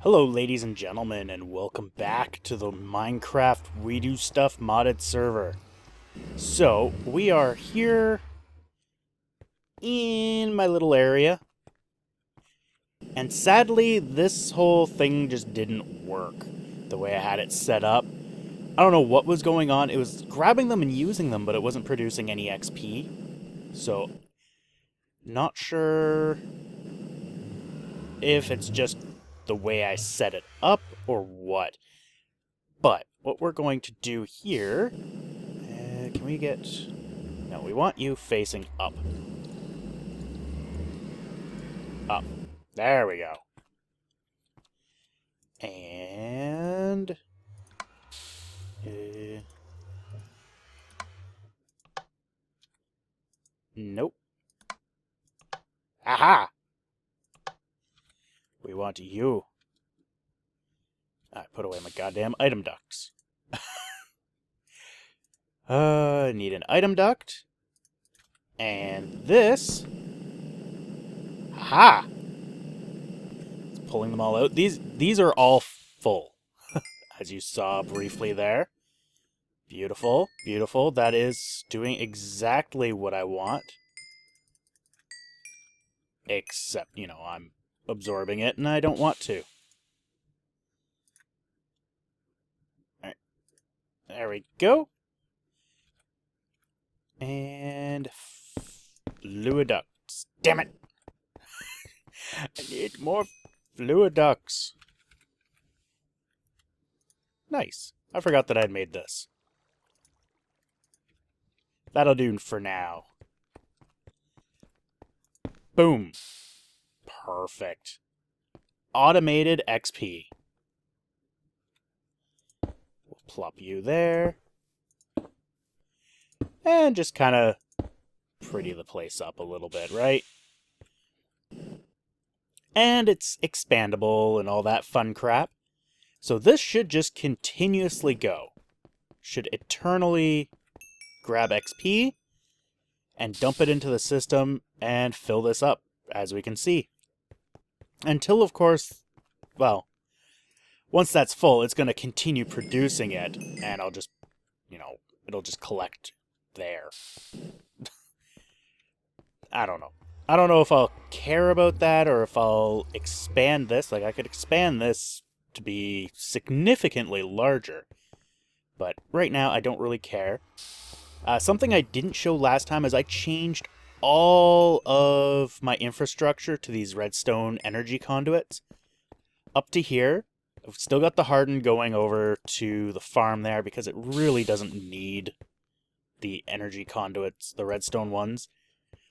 Hello ladies and gentlemen, and welcome back to the Minecraft We Do Stuff modded server. So, we are here in my little area, and sadly this whole thing just didn't work the way I had it set up. I don't know what was going on. It was grabbing them and using them, but it wasn't producing any XP. So, not sure if it's just the way I set it up or what. But what we're going to do here, can we get, no, we want you facing up. Up. There we go. And, nope. Aha! We want you. I put away my goddamn item ducts. Need an item duct. And this. Aha! It's pulling them all out. These are all full. As you saw briefly there. Beautiful, beautiful. That is doing exactly what I want. Except, you know, I'm absorbing it and I don't want to. Alright. There we go. And fluid ducts. Damn it! I need more fluid ducts. Nice. I forgot that I'd made this. That'll do for now. Boom. Perfect. Automated XP. We'll plop you there. And just kind of pretty the place up a little bit, right? And it's expandable and all that fun crap. So this should just continuously go. Should eternally grab XP and dump it into the system and fill this up, as we can see. Until, of course, well, once that's full, it's going to continue producing it, and I'll just, you know, it'll just collect there. I don't know. I don't know if I'll care about that or if I'll expand this. Like, I could expand this to be significantly larger. But right now, I don't really care. Something I didn't show last time is I changed all of my infrastructure to these redstone energy conduits. Up to here, I've still got the hardened going over to the farm there because it really doesn't need the energy conduits, the redstone ones.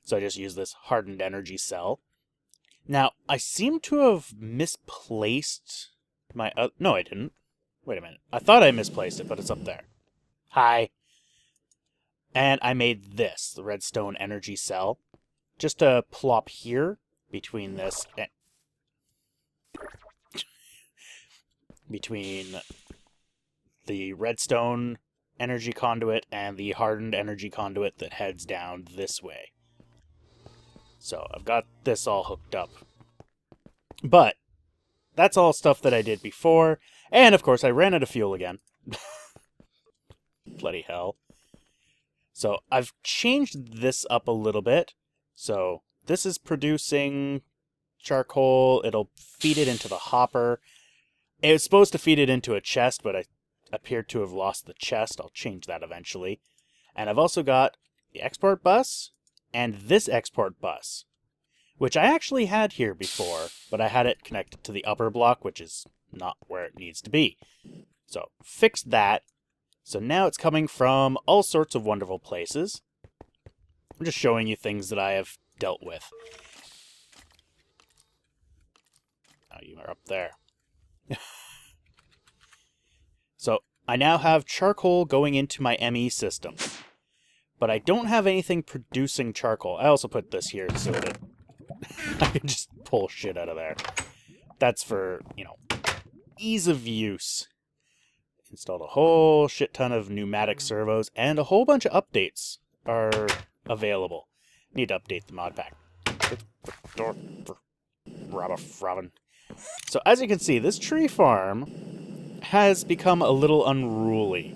So I just use this hardened energy cell. Now, I seem to have misplaced my... no, I didn't. Wait a minute. I thought I misplaced it, but it's up there. Hi. And I made this, the redstone energy cell, just to plop here between this and between the redstone energy conduit and the hardened energy conduit that heads down this way. So I've got this all hooked up. But that's all stuff that I did before. And of course I ran out of fuel again. Bloody hell. So I've changed this up a little bit. So this is producing charcoal. It'll feed it into the hopper. It was supposed to feed it into a chest, but I appeared to have lost the chest. I'll change that eventually. And I've also got the export bus and this export bus, which I actually had here before, but I had it connected to the upper block, which is not where it needs to be. So fixed that. So now it's coming from all sorts of wonderful places. I'm just showing you things that I have dealt with. Oh, you are up there. So I now have charcoal going into my ME system. But I don't have anything producing charcoal. I also put this here so that I can just pull shit out of there. That's for, you know, ease of use. Installed a whole shit ton of pneumatic servos, and a whole bunch of updates are available. Need to update the mod pack. Robin. So as you can see, this tree farm has become a little unruly.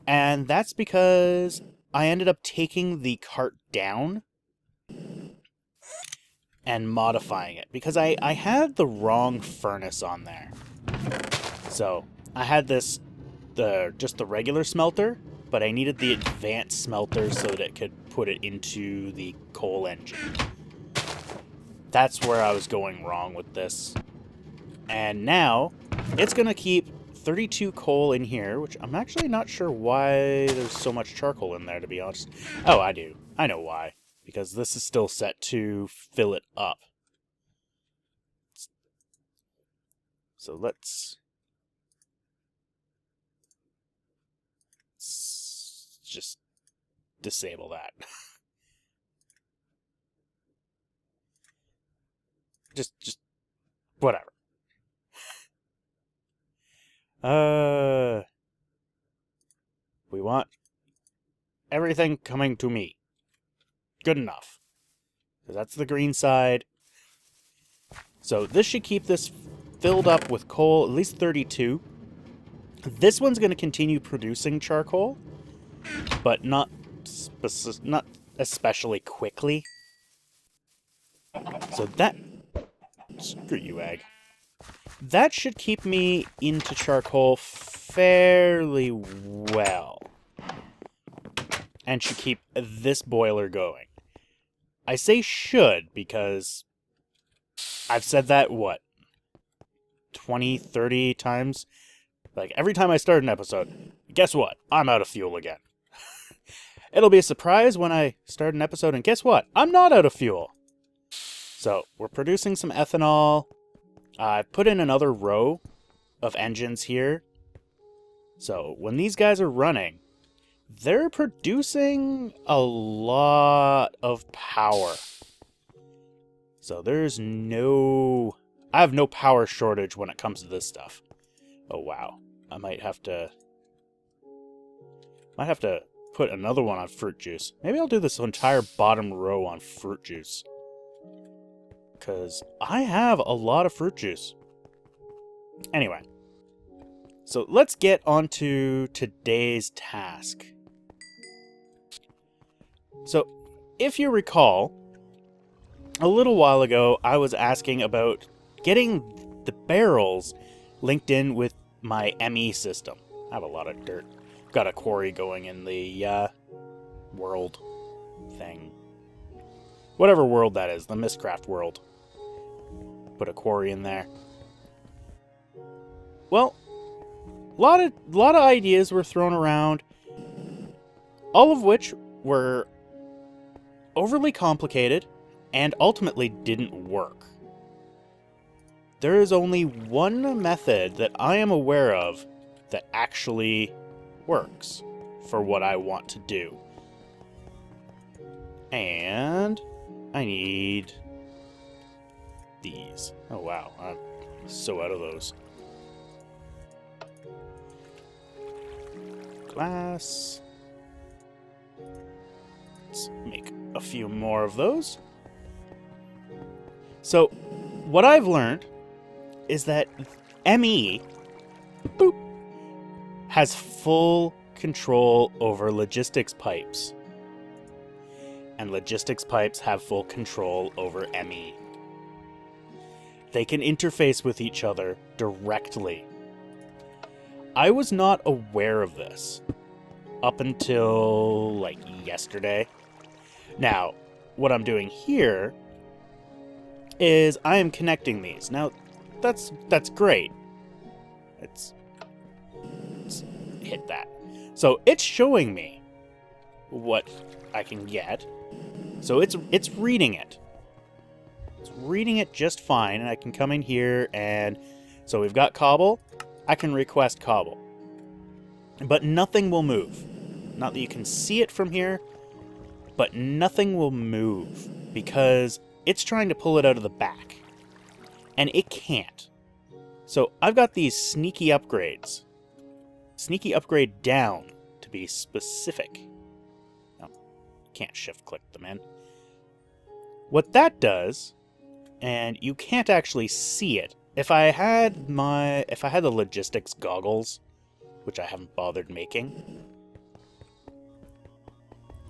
And that's because I ended up taking the cart down and modifying it. Because I had the wrong furnace on there. So I had just the regular smelter, but I needed the advanced smelter so that it could put it into the coal engine. That's where I was going wrong with this. And now, it's going to keep 32 coal in here, which I'm actually not sure why there's so much charcoal in there, to be honest. Oh, I do. I know why. Because this is still set to fill it up. So let's just disable that. just whatever. We want everything coming to me. Good enough. So that's the green side. So this should keep this filled up with coal, at least 32. This one's going to continue producing charcoal, but not especially quickly. So that... Screw you, egg. That should keep me into charcoal fairly well. And should keep this boiler going. I say should because I've said that, what, 20, 30 times? Like, every time I start an episode, guess what? I'm out of fuel again. It'll be a surprise when I start an episode, and guess what? I'm not out of fuel. So, we're producing some ethanol. I've put in another row of engines here. So, when these guys are running, they're producing a lot of power. So, I have no power shortage when it comes to this stuff. Oh, wow. I might have to put another one on fruit juice. Maybe I'll do this entire bottom row on fruit juice. Because I have a lot of fruit juice. Anyway. So let's get on to today's task. So, if you recall, a little while ago, I was asking about getting the barrels linked in with my ME system. I have a lot of dirt. Got a quarry going in the world thing. Whatever world that is, the Mistcraft world. Put a quarry in there. Well, a lot of ideas were thrown around, all of which were overly complicated and ultimately didn't work. There is only one method that I am aware of that actually works for what I want to do. And I need these. Oh wow, I'm so out of those. Glass. Let's make a few more of those. So, what I've learned is that ME has full control over logistics pipes. And logistics pipes have full control over ME. They can interface with each other directly. I was not aware of this up until, like, yesterday. Now, what I'm doing here is I am connecting these. Now, that's great. Let's hit that. So, it's showing me what I can get. So, it's reading it. It's reading it just fine, and I can come in here and... So, we've got cobble. I can request cobble. But nothing will move. Not that you can see it from here, but nothing will move because it's trying to pull it out of the back. And it can't. So I've got these sneaky upgrades. Sneaky upgrade down, to be specific. No, can't shift click them in. What that does and you can't actually see it. If I had the logistics goggles, which I haven't bothered making,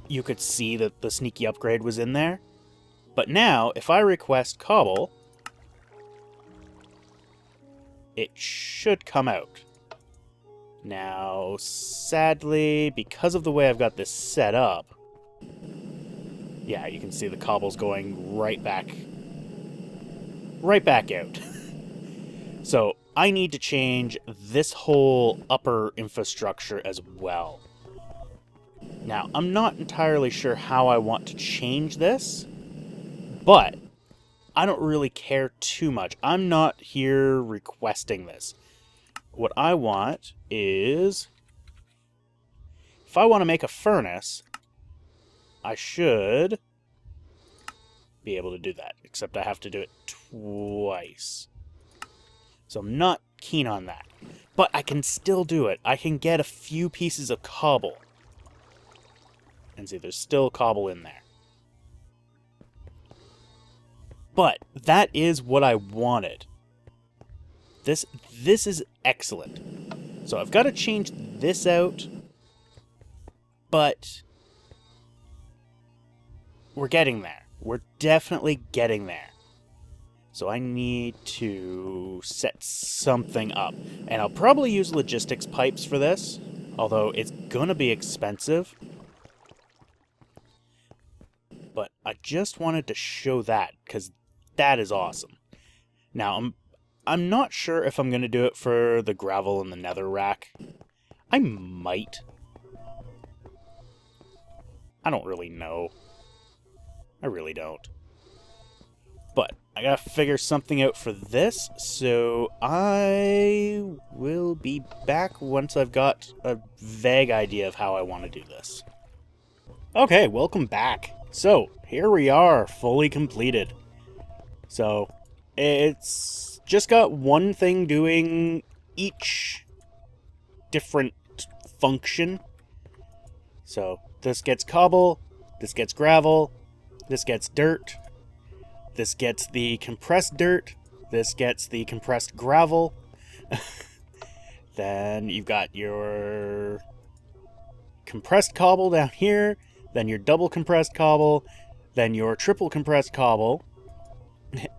you could see that the sneaky upgrade was in there. But now, if I request cobble, it should come out. Now, sadly, because of the way I've got this set up, yeah, you can see the cobble's going right back out. So, I need to change this whole upper infrastructure as well. Now, I'm not entirely sure how I want to change this, but I don't really care too much. I'm not here requesting this. What I want is, if I want to make a furnace, I should be able to do that, except I have to do it twice. So I'm not keen on that. But I can still do it. I can get a few pieces of cobble. And see, there's still cobble in there. But that is what I wanted. This is excellent. So I've got to change this out. But we're getting there. We're definitely getting there. So I need to set something up. And I'll probably use logistics pipes for this, although it's gonna be expensive. But I just wanted to show that, because that is awesome. Now, I'm not sure if I'm gonna do it for the gravel and the nether rack. I might. I don't really know. I really don't. But I gotta figure something out for this, so I will be back once I've got a vague idea of how I want to do this. Okay, welcome back. So, here we are, fully completed. So, it's just got one thing doing each different function. So, this gets cobble, this gets gravel, this gets dirt, this gets the compressed dirt, this gets the compressed gravel. Then you've got your compressed cobble down here, then your double compressed cobble, then your triple compressed cobble,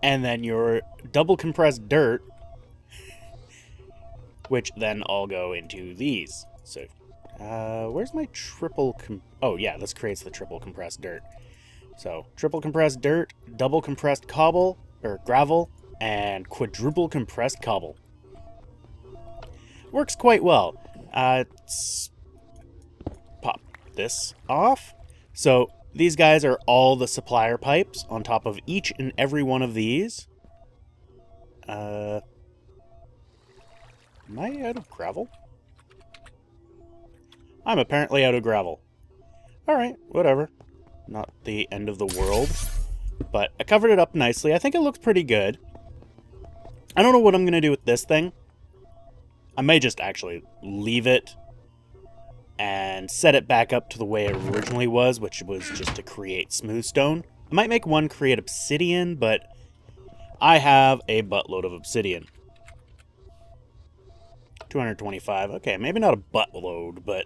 and then your double compressed dirt, which then all go into these. So, where's my triple oh yeah, this creates the triple compressed dirt. So, triple compressed dirt, double compressed cobble, or gravel, and quadruple compressed cobble. Works quite well. Let's pop this off. So, these guys are all the supplier pipes on top of each and every one of these. Am I out of gravel? I'm apparently out of gravel. Alright, whatever. Not the end of the world. But I covered it up nicely. I think it looks pretty good. I don't know what I'm going to do with this thing. I may just actually leave it and set it back up to the way it originally was, which was just to create smooth stone. I might make one create obsidian, but I have a buttload of obsidian. 225. Okay, maybe not a buttload, but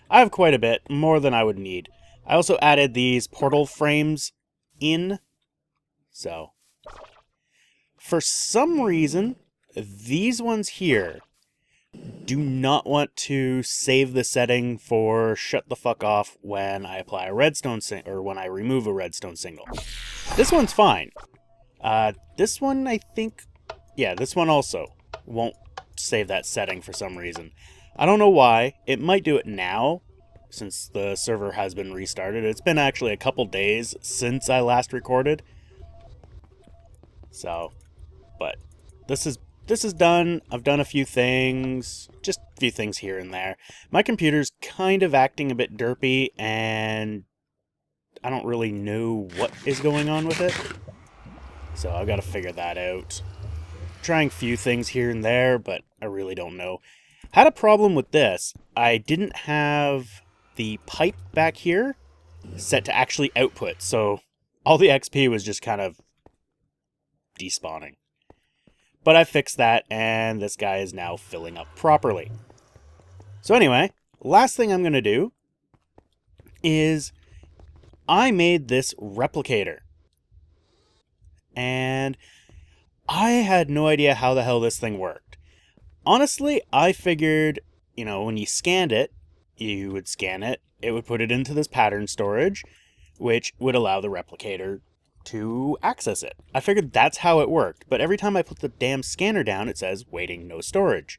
I have quite a bit, more than I would need. I also added these portal frames in. So, for some reason, these ones here do not want to save the setting for shut the fuck off when I apply a redstone or when I remove a redstone signal. This one's fine. This one, I think, yeah, this one also won't save that setting for some reason. I don't know why. It might do it now, since the server has been restarted. It's been actually a couple days since I last recorded. So, but this is done. I've done a few things, just a few things here and there. My computer's kind of acting a bit derpy, and I don't really know what is going on with it. So I've got to figure that out. Trying a few things here and there, but I really don't know. Had a problem with this. I didn't have the pipe back here set to actually output, so all the XP was just kind of despawning. But I fixed that, and this guy is now filling up properly. So anyway, last thing I'm going to do is I made this replicator. And I had no idea how the hell this thing worked. Honestly, I figured, when you scanned it, you would scan it, it would put it into this pattern storage, which would allow the replicator to access it. I figured that's how it worked, but every time I put the damn scanner down, it says, waiting, no storage.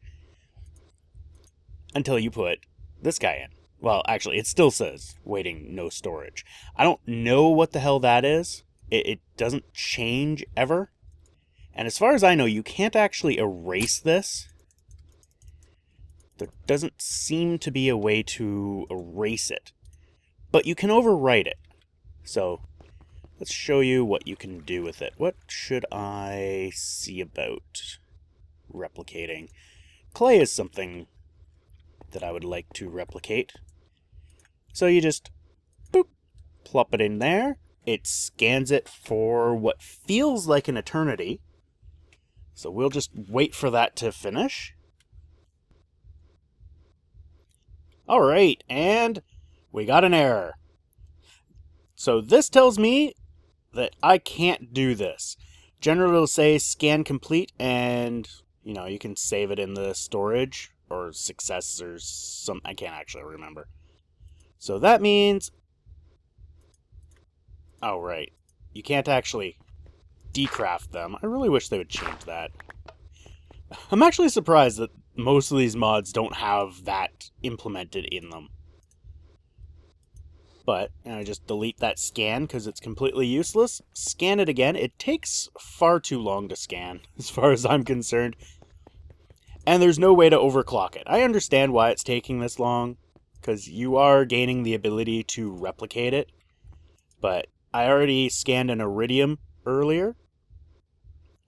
Until you put this guy in. Well, actually, it still says, waiting, no storage. I don't know what the hell that is. It doesn't change ever. And as far as I know, you can't actually erase this. There doesn't seem to be a way to erase it. But you can overwrite it. So, let's show you what you can do with it. What should I see about replicating? Clay is something that I would like to replicate. So you just, boop, plop it in there. It scans it for what feels like an eternity. So we'll just wait for that to finish. Alright, and we got an error. So this tells me that I can't do this. Generally it'll say scan complete, and you can save it in the storage or success or some, I can't actually remember. So that means, oh right, you can't actually decraft them. I really wish they would change that. I'm actually surprised that most of these mods don't have that implemented in them. But I just delete that scan because it's completely useless. Scan it again. It takes far too long to scan, as far as I'm concerned. And there's no way to overclock it. I understand why it's taking this long, because you are gaining the ability to replicate it. But I already scanned an iridium earlier.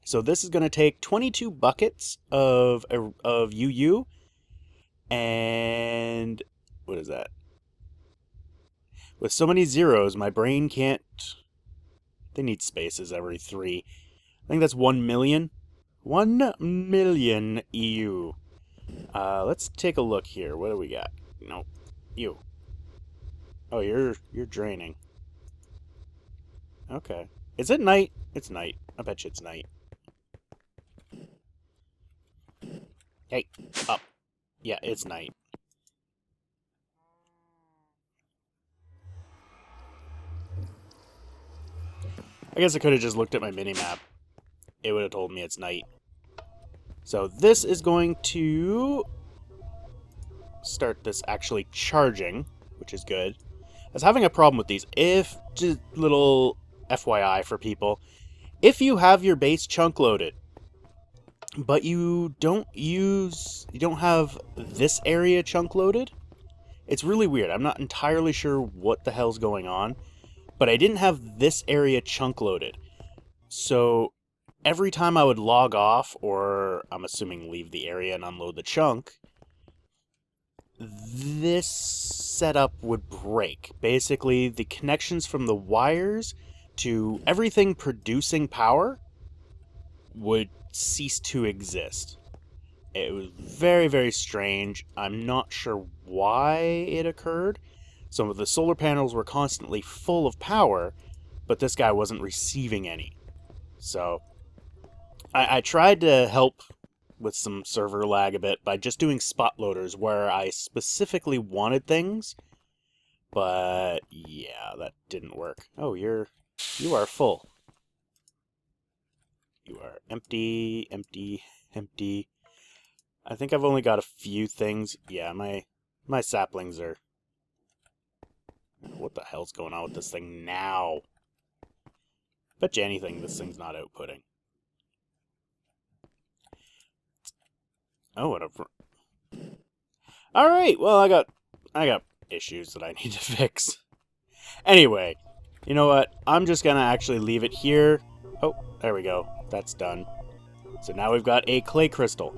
So this is going to take 22 buckets of UU. And what is that? With so many zeros, my brain can't... They need spaces every 3. I think that's 1 million. 1 million EU. Let's take a look here. What do we got? Nope. You. Oh, you're draining. Okay. Is it night? It's night. I bet you it's night. Hey, up. Yeah, it's night. I guess I could have just looked at my minimap. It would have told me it's night. So this is going to start this actually charging, which is good. I was having a problem with these. Just little FYI for people, if you have your base chunk loaded, but you don't have this area chunk loaded, it's really weird. I'm not entirely sure what the hell's going on, but I didn't have this area chunk loaded. So every time I would log off, or I'm assuming leave the area and unload the chunk, this setup would break. Basically, the connections from the wires to everything producing power would cease to exist. It was very, very strange. I'm not sure why it occurred. Some of the solar panels were constantly full of power, but this guy wasn't receiving any. So I tried to help with some server lag a bit by just doing spot loaders where I specifically wanted things, but yeah, that didn't work. Oh, you are full. You are empty, empty, empty. I think I've only got a few things. Yeah, my saplings are... What the hell's going on with this thing now? Bet you anything this thing's not outputting. Oh, whatever. Alright, well, I got issues that I need to fix. Anyway, you know what? I'm just gonna actually leave it here. Oh, there we go. That's done. So now we've got a clay crystal.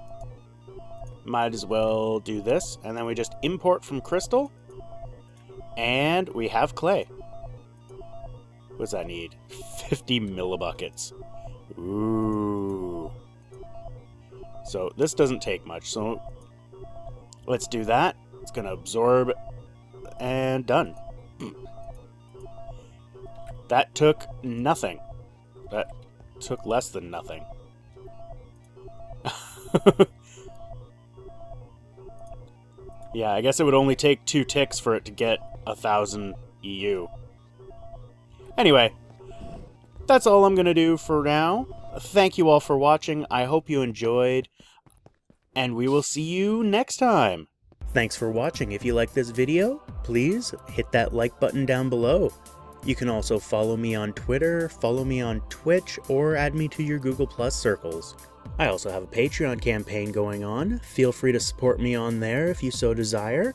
Might as well do this, and then we just import from crystal, and we have clay. What does that need? 50 millibuckets. Ooh. So this doesn't take much, so let's do that. It's gonna absorb, and done. That took nothing. That took less than nothing. Yeah, I guess it would only take 2 ticks for it to get 1,000 EU. Anyway, that's all I'm gonna do for now. Thank you all for watching. I hope you enjoyed, and we will see you next time. Thanks for watching. If you like this video, please hit that like button down below. You can also follow me on Twitter, follow me on Twitch, or add me to your Google Plus circles. I also have a Patreon campaign going on. Feel free to support me on there if you so desire.